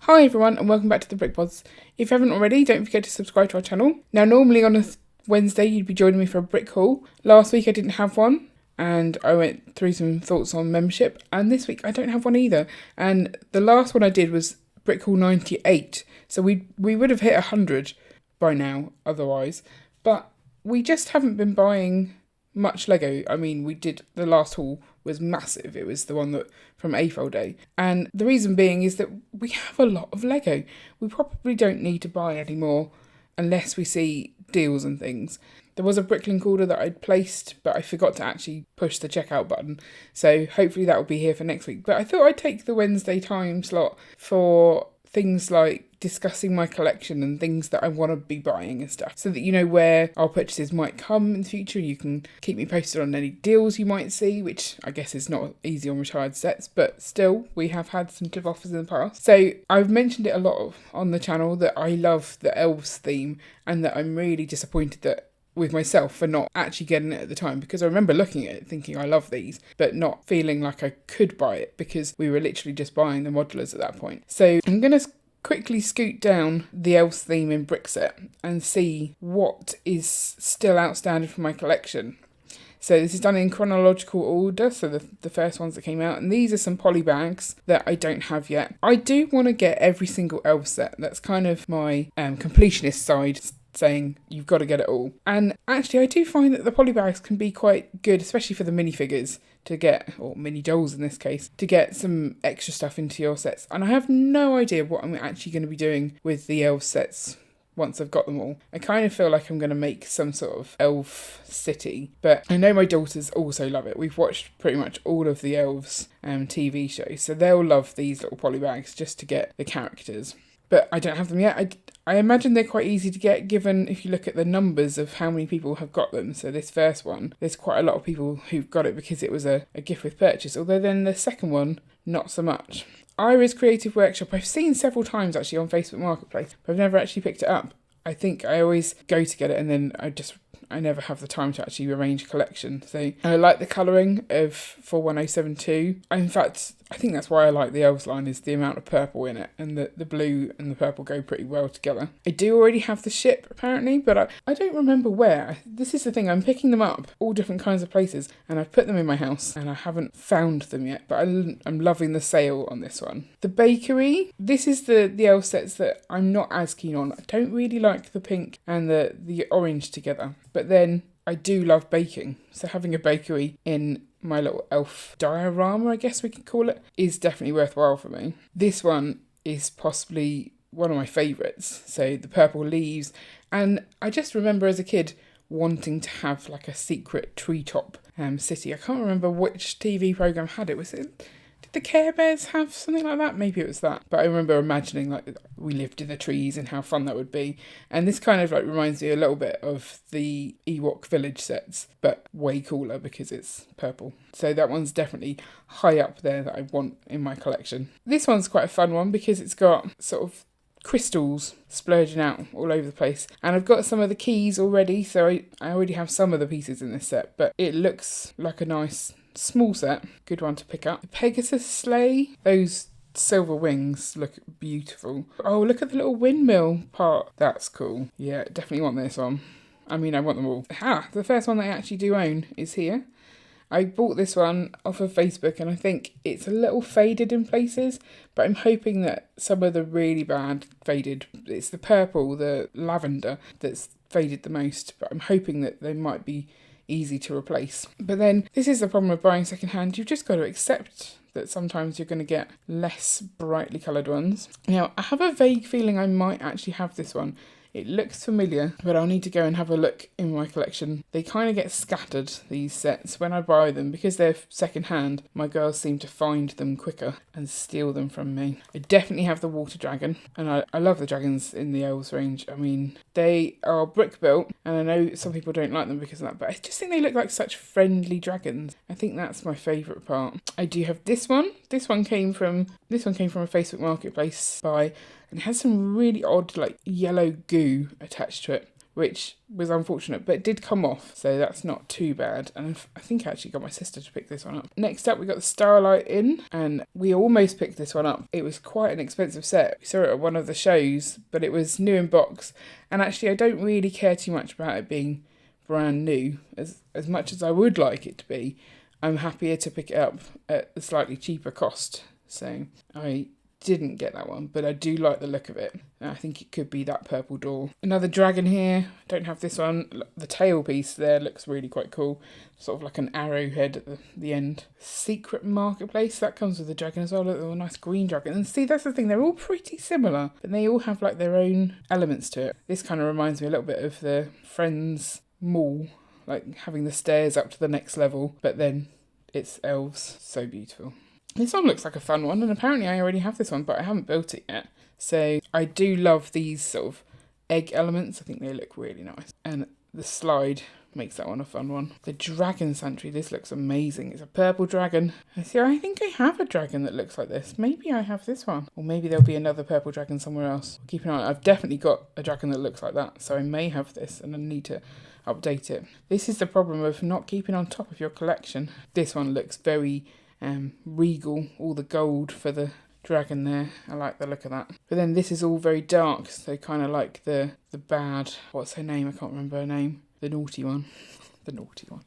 Hi everyone and welcome back to the Brick Bods. If you haven't already, don't forget to subscribe to our channel. Now normally on a Wednesday you'd be joining me for a brick haul. Last week I didn't have one and I went through some thoughts on membership, and this week I don't have one either. And the last one I did was brick haul 98, so we would have hit 100 by now otherwise, but we just haven't been buying much Lego. I mean, we did, the last haul was massive. It was the one that from AFL Day. And the reason being is that we have a lot of Lego. We probably don't need to buy any more unless we see deals and things. There was a Bricklink order that I'd placed, but I forgot to actually push the checkout button. So hopefully that will be here for next week. But I thought I'd take the Wednesday time slot for things like discussing my collection and things that I want to be buying and stuff, so that you know where our purchases might come in the future. You can keep me posted on any deals you might see, which I guess is not easy on retired sets, but still we have had some good offers in the past. So I've mentioned it a lot on the channel that I love the Elves theme, and that I'm really disappointed that with myself for not actually getting it at the time, because I remember looking at it thinking I love these but not feeling like I could buy it because we were literally just buying the modulars at that point. So I'm going to quickly scoot down the Elves theme in brick set and see what is still outstanding from my collection. So this is done in chronological order, so the first ones that came out, and these are some poly bags that I don't have yet. I do want to get every single Elf set. That's kind of my completionist side, saying you've got to get it all. And actually I do find that the poly bags can be quite good, especially for the minifigures to get, or mini dolls in this case, to get some extra stuff into your sets. And I have no idea what I'm actually going to be doing with the elf sets once I've got them all. I kind of feel like I'm going to make some sort of elf city, but I know my daughters also love it. We've watched pretty much all of the elves TV shows, so they'll love these little poly bags just to get the characters. But I don't have them yet. I imagine they're quite easy to get, given if you look at the numbers of how many people have got them. So this first one, there's quite a lot of people who've got it because it was a gift with purchase, although then the second one, not so much. Ira's Creative Workshop, I've seen several times actually on Facebook Marketplace, but I've never actually picked it up. I think I always go to get it and then I never have the time to actually arrange a collection. So I like the colouring of 41072. In fact, I think that's why I like the Elves line, is the amount of purple in it, and the blue and the purple go pretty well together. I do already have the ship apparently, but I don't remember where. This is the thing, I'm picking them up all different kinds of places, and I've put them in my house and I haven't found them yet, but I'm loving the sale on this one. The bakery, this is the elf sets that I'm not as keen on. I don't really like the pink and the orange together, but then I do love baking, so having a bakery in my little elf diorama, I guess we could call it, is definitely worthwhile for me. This one is possibly one of my favourites, so the purple leaves, and I just remember as a kid wanting to have like a secret treetop city. I can't remember which TV programme had it. Did the Care Bears have something like that? Maybe it was that. But I remember imagining like we lived in the trees and how fun that would be. And this kind of like reminds me a little bit of the Ewok Village sets, but way cooler because it's purple. So that one's definitely high up there that I want in my collection. This one's quite a fun one because it's got sort of crystals splurging out all over the place, and I've got some of the keys already, so I already have some of the pieces in this set, but it looks like a nice small set, good one to pick up. The Pegasus Sleigh, those silver wings look beautiful. Oh, look at the little windmill part, that's cool. Yeah, definitely want this one. I mean, I want them all. The first one that I actually do own is here. I bought this one off of Facebook and I think it's a little faded in places, but I'm hoping that some of the really bad faded, it's the purple, the lavender that's faded the most, but I'm hoping that they might be easy to replace. But then this is the problem with buying secondhand. You've just got to accept that sometimes you're going to get less brightly coloured ones. Now, I have a vague feeling I might actually have this one. It looks familiar, but I'll need to go and have a look in my collection. They kind of get scattered, these sets, when I buy them. Because they're second-hand, my girls seem to find them quicker and steal them from me. I definitely have the water dragon, and I love the dragons in the elves range. I mean, they are brick built, and I know some people don't like them because of that, but I just think they look like such friendly dragons. I think that's my favourite part. I do have this one. This one came from a Facebook Marketplace buy. And it has some really odd, like, yellow goo attached to it, which was unfortunate, but it did come off, so that's not too bad. And I think I actually got my sister to pick this one up. Next up, we got the Starlight in, and we almost picked this one up. It was quite an expensive set. We saw it at one of the shows, but it was new in box, and actually I don't really care too much about it being brand new, as much as I would like it to be. I'm happier to pick it up at a slightly cheaper cost, so I didn't get that one, but I do like the look of it. I think it could be that purple door. Another dragon here. Don't have this one. The tail piece there looks really quite cool. Sort of like an arrowhead at the end. Secret Marketplace. That comes with the dragon as well. Look, a nice green dragon. And see, that's the thing. They're all pretty similar, but they all have like their own elements to it. This kind of reminds me a little bit of the Friends Mall, like having the stairs up to the next level, but then it's elves. So beautiful. This one looks like a fun one, and apparently I already have this one, but I haven't built it yet. So I do love these sort of egg elements. I think they look really nice. And the slide makes that one a fun one. The Dragon Sanctuary, this looks amazing. It's a purple dragon. See, I think I have a dragon that looks like this. Maybe I have this one. Or maybe there'll be another purple dragon somewhere else. Keep an eye on it. I've definitely got a dragon that looks like that, so I may have this, and I need to update it. This is the problem of not keeping on top of your collection. This one looks very regal, all the gold for the dragon there. I like the look of that. But then this is all very dark, so kind of like the bad, what's her name? I can't remember her name. The naughty one. The naughty one.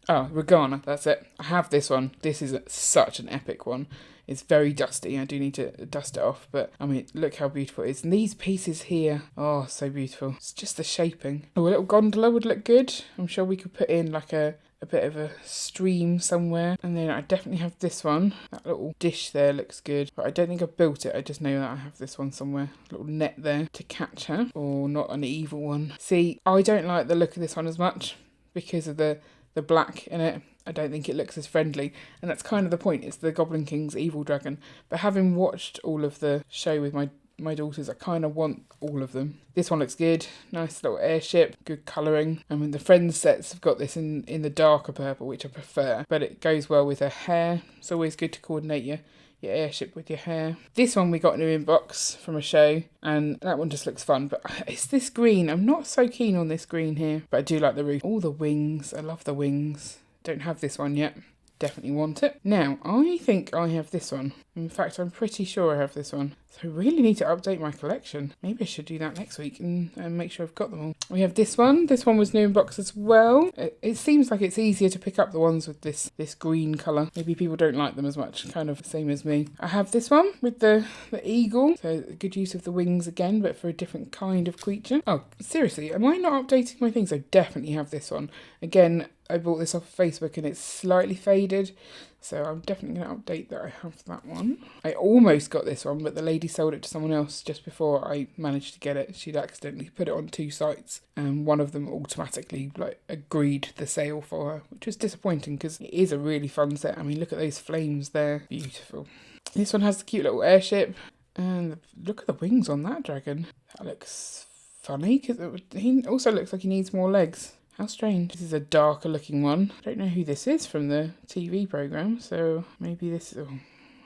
Oh, Regana, that's it. I have this one. This is such an epic one. It's very dusty. I do need to dust it off, but I mean, look how beautiful it is. And these pieces here, oh, so beautiful. It's just the shaping. Oh, a little gondola would look good. I'm sure we could put in like a bit of a stream somewhere. And then I definitely have this one. That little dish there looks good, but I don't think I've built it. I just know that I have this one somewhere. A little net there to catch her, or not an evil one. See, I don't like the look of this one as much because of the black in it. I don't think it looks as friendly, and that's kind of the point. It's the Goblin King's evil dragon. But having watched all of the show with my daughters, I kind of want all of them. This one looks good. Nice little airship, good colouring. I mean, the Friends sets have got this in the darker purple, which I prefer, but it goes well with her hair. It's always good to coordinate your airship with your hair. This one we got new in box from a show, and that one just looks fun, but it's this green. I'm not so keen on this green here, but I do like the roof. All the wings. I love the wings. Don't have this one yet. Definitely want it. Now, I think I have this one. In fact, I'm pretty sure I have this one. So I really need to update my collection. Maybe I should do that next week and make sure I've got them all. We have this one. This one was new in box as well. It seems like it's easier to pick up the ones with this green colour. Maybe people don't like them as much, kind of the same as me. I have this one with the eagle. So good use of the wings again, but for a different kind of creature. Oh, seriously, am I not updating my things? I definitely have this one. Again, I bought this off Facebook and it's slightly faded, so I'm definitely going to update that I have that one. I almost got this one, but the lady sold it to someone else just before I managed to get it. She'd accidentally put it on 2 sites, and one of them automatically agreed the sale for her, which was disappointing because it is a really fun set. I mean, look at those flames there. Beautiful. This one has the cute little airship, and look at the wings on that dragon. That looks funny because he also looks like he needs more legs. How strange. This is a darker looking one. I don't know who this is from the TV programme, so maybe this... Oh,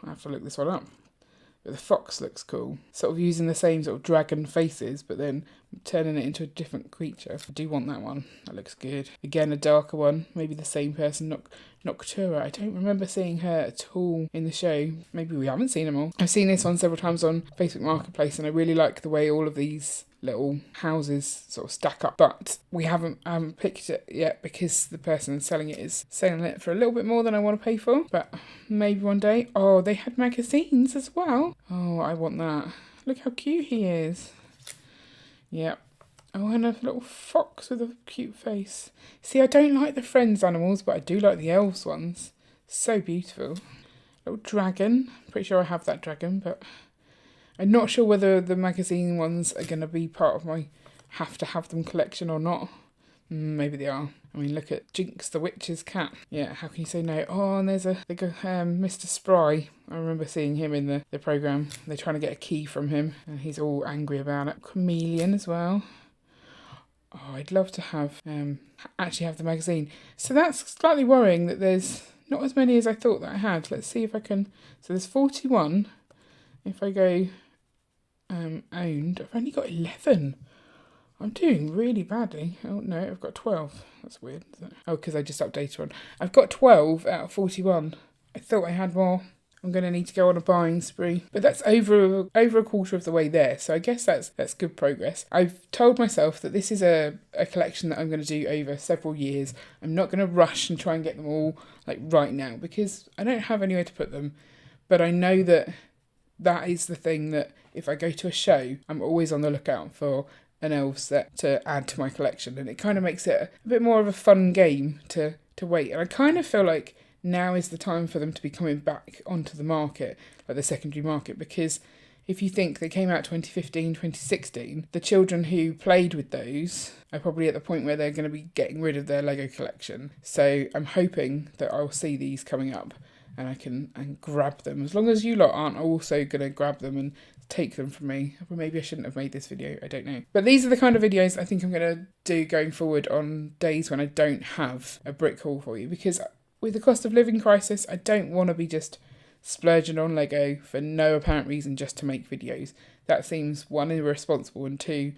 I have to look this one up. But the fox looks cool. Sort of using the same sort of dragon faces, but then turning it into a different creature. I do want that one. That looks good. Again, a darker one. Maybe the same person, Noctura. I don't remember seeing her at all in the show. Maybe we haven't seen them all. I've seen this one several times on Facebook Marketplace, and I really like the way all of these little houses sort of stack up, but we haven't picked it yet because the person selling it is selling it for a little bit more than I want to pay for, but maybe one day. Oh, they had magazines as well. Oh, I want that. Look how cute he is. Yep. Oh, and a little fox with a cute face. See, I don't like the Friends animals, but I do like the elves ones. So beautiful. Little dragon. Pretty sure I have that dragon, but I'm not sure whether the magazine ones are going to be part of my have to have them collection or not. Maybe they are. I mean, look at Jinx the Witch's cat. Yeah, how can you say no? Oh, and there's Mr. Spry. I remember seeing him in the programme. They're trying to get a key from him, and he's all angry about it. Chameleon as well. Oh, I'd love to have actually have the magazine. So that's slightly worrying that there's not as many as I thought that I had. Let's see if I can... So there's 41. If I go owned, I've only got 11. I'm doing really badly. Oh no, I've got 12. That's weird, isn't it? Oh, because I just updated one. I've got 12 out of 41. I thought I had more. I'm going to need to go on a buying spree. But that's over a quarter of the way there, so I guess that's good progress. I've told myself that this is a collection that I'm going to do over several years. I'm not going to rush and try and get them all like right now because I don't have anywhere to put them. But I know that is the thing that if I go to a show, I'm always on the lookout for an elf set to add to my collection, and it kind of makes it a bit more of a fun game to wait. And I kind of feel like now is the time for them to be coming back onto the market, like the secondary market, because if you think they came out 2015, 2016, the children who played with those are probably at the point where they're going to be getting rid of their Lego collection. So I'm hoping that I'll see these coming up and I can grab them. As long as you lot aren't also going to grab them and take them from me. Or maybe I shouldn't have made this video, I don't know. But these are the kind of videos I think I'm going to do going forward on days when I don't have a brick haul for you, because with the cost of living crisis, I don't want to be just splurging on Lego for no apparent reason just to make videos. That seems, one, irresponsible, and two,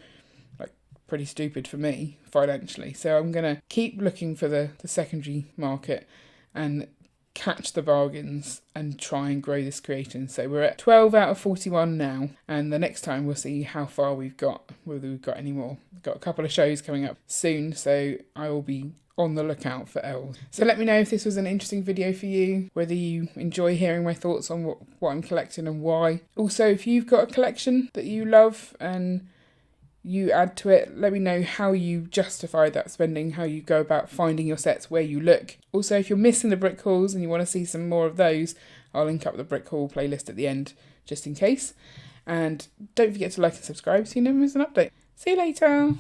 like pretty stupid for me financially. So I'm going to keep looking for the secondary market and catch the bargains and try and grow this creation. So we're at 12 out of 41 now, and the next time we'll see how far we've got, whether we've got any more. We've got a couple of shows coming up soon, so I will be on the lookout for elves. So let me know if this was an interesting video for you, whether you enjoy hearing my thoughts on what I'm collecting and why. Also, if you've got a collection that you love and you add to it, let me know how you justify that spending, how you go about finding your sets, where you look. Also, if you're missing the brick hauls and you want to see some more of those, I'll link up the brick haul playlist at the end just in case. And don't forget to like and subscribe so you never miss an update. See you later.